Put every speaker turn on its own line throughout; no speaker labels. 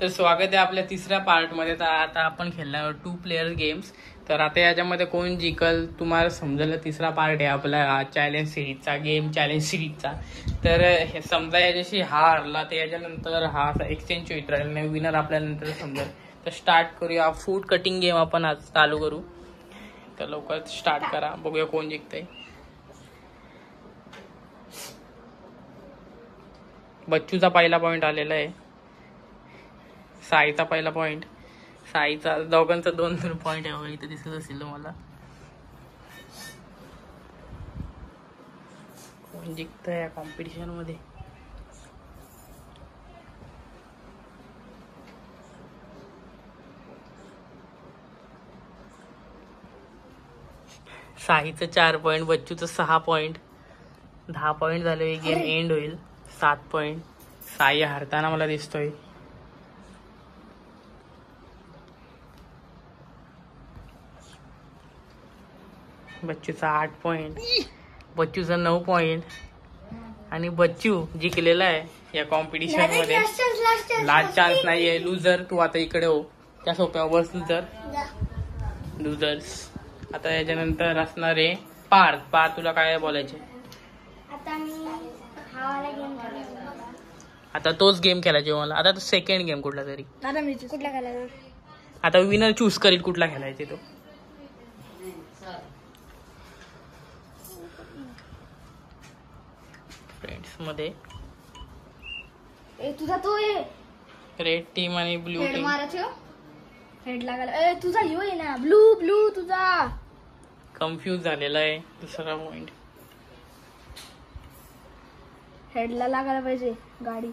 तर स्वागत आहे आपल्या तिसऱ्या पार्टमध्ये. तर आता आपण खेळणार 2 प्लेयर गेम्स. तर आता याच्यामध्ये कोण जिंकल तुम्हाला समजेल. तिसरा पार्ट आहे आपला चॅलेंज सिरीजचा, गेम चॅलेंज सिरीजचा. तर हे समजा याच्याशी हा हरला तर याच्यानंतर हा एक्सचेंज होत राहील नाही, विनर आपल्याला नंतर समजेल. तर स्टार्ट करूया. फूड कटिंग गेम आपण आज चालू करू. तर लवकर स्टार्ट करा, बघूया कोण जिंकतंय. बच्चूचा पहिला पॉइंट आलेला आहे, साईचा पहिला पॉइंट, साईचा दोघांचा 2 पॉइंट आहे. इथे दिसत असेल तुम्हाला. कोण जिंकतंय या कॉम्पिटिशन मध्ये. साईचं 4 पॉइंट, बच्चूचं 6 पॉइंट. 10 पॉइंट झाले, गेम एंड होईल. 7 पॉइंट. साई हारताना मला दिसतोय. बच्चूचा 8 पॉइंट, बच्चूचा 9 पॉइंट. आणि बच्चू जिंकलेला आहे या कॉम्पिटिशन मध्ये. लास्ट चान्स नाहीये. लुझर तू आता इकडे हो, त्या सोप्यावर बस. लुझर्स. आता याच्यानंतर असणार आहे पार्थ. तुला काय बोलायचे. आता तोच गेम खेळायचे मला. आता तो सेकंड गेम कुठला तरी.
कुठला खेळायचा.
आता विनर चूज करील कुठला खेळायचे तो. फ्रेंड्स मध्ये
तुझा तो
रेड टीम आणि ब्लू टीम.
हेड लागायला तुझा ह्यो आहे ना, ब्लू ब्लू तुझा.
कन्फ्यूज झालेला आहे. दुसरा पॉइंट
हेडला लागायला पाहिजे गाडी.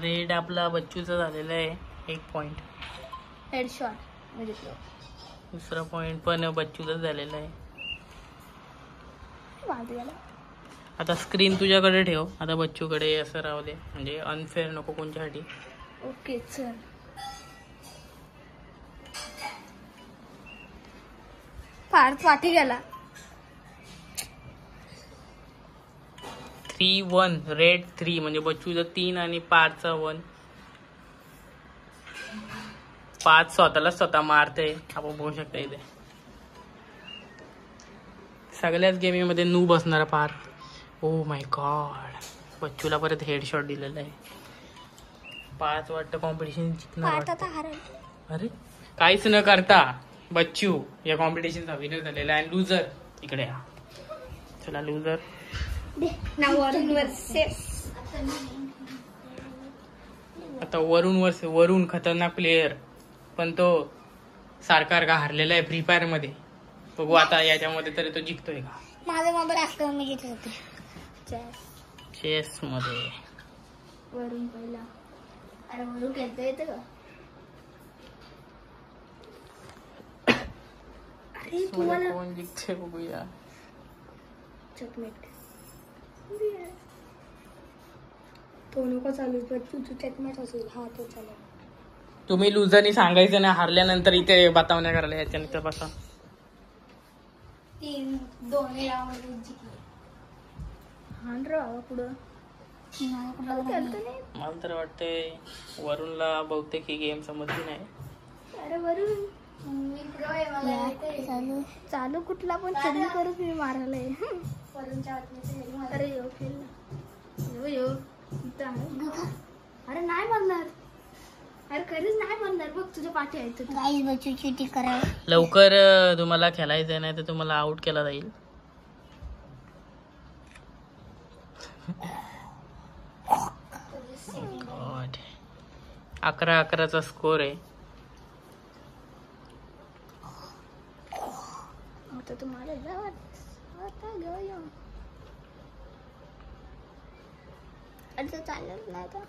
रेड आपला बच्चूचा झालेला आहे 1 पॉइंट.
हेड शॉट म्हणजे
दुसरा पॉइंट पण बच्चूचा झालेला आहे. आता स्क्रीन तुझ्याकडे ठेव. आता बच्चूकडे असं राहू दे, म्हणजे अनफेअर नको कोणत्यासाठी.
ओके चल. पार्थ वाटी गेला.
3-1. रेड 3 म्हणजे बच्चूचा 3 आणि पार्थचा 1. पार्थ स्वतः मारते, आपण बघू शकता. इथे सगळ्याच गेमीमध्ये नू बसणारा पार्थ. Oh my God. बच्चूला परत हेडशॉट दिलेला आहे. पार्थ वाटतं कॉम्पिटिशन जिंकणार. अरे काहीच न करता बच्चू या कॉम्पिटिशनचा विनर झालेला आहे. लुझर इकडे या. चला लुझर. आता वरून खतरनाक प्लेयर, पण तो सारखा हारलेला आहे फ्री फायर मध्ये. बघू आता याच्यामध्ये तरी तो जिंकतोय का.
माझा मोबाईल असतो मी घेत होते
चेस मध्ये.
वरून पहिला. अरे वरून खेळता येतं का. अरे तुम्हाला
कोण जिंकते बघूया.
चकमेट. तो नको चालू. बच्चू चकमेट असेल. हा तो चालू.
तुम्ही लुझरनी सांगायचं ना, हारल्यानंतर इथे बतावण्या करायला. याच्यानंतर बसा.
3-2 राऊंड जिंकले. पुढं
मला तर वाटतंय वरूनला बहुतेक ही गेम समजली नाही.
अरे वरून चालू कुठला पण चढून करूच मी मारायला. अरे यो अरे नाही म्हणणार. अरे खरीच नाही म्हणणार. बघ तुझ्या पाठी आहे.
लवकर तुम्हाला खेळायचं नाही तर तुम्हाला आउट केला जाईल. गॉड. 11-11चा स्कोर आहे.
आता तुम्हाला चालत नाही का.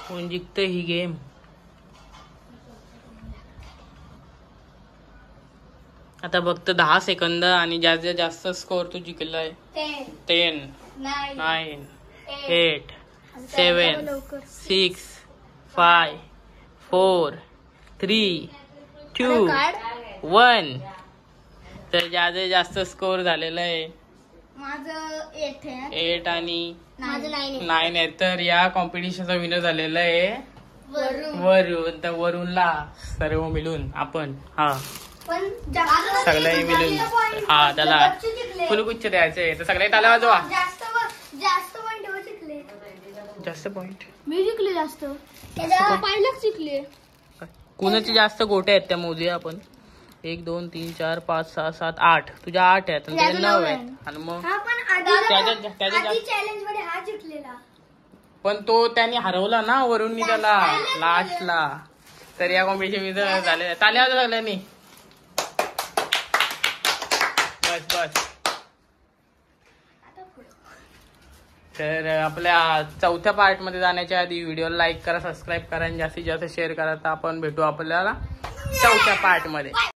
कोण जिंकतंय ही गेम. आता फक्त 10 सेकंद आणि जास्तीत जास्त स्कोर तू जिंकलाय. 10 9 8 7 6 5 4 3 2 1. तर ज्याचे जास्त स्कोर झालेलं आहे
माझं 8 आहे.
8 आणि
माझं 9
9 आहे. तर या कॉम्पिटिशनचा विनर झालेला आहे वरुण. तर वरुणला सर्व मिळून आपण
पण
सगळे मिळून त्याला फुलगुच्छ द्यायचे. तर सगळे ताल्या वाजवा.
जास्त पॉइंट जिंकले.
जास्त पॉइंट
मी जिंकले जास्त. पहिलाच जिंकले.
कोणाचे जास्त गोटे आहेत त्या मोजूया आपण. 1 2 3 4 5 6 7 8. तुझ्या 8 आहेत आणि तुझ्या 9 आहेत. आणि मग
चॅलेंज मध्ये हा जिंकलेला.
पण तो त्यांनी हरवला ना वरुणनी त्याला लास्टला. तर या कॉम्पिटिशन झाले. ताल्या वाजवा लागल्यानी. बस. तर आपल्या चौथ्या पार्ट मध्ये जाण्याच्या आधी व्हिडिओला लाईक करा, सबस्क्राईब करा आणि जास्तीत जास्त शेअर करा. तर आपण भेटू आपल्याला चौथ्या पार्ट मध्ये.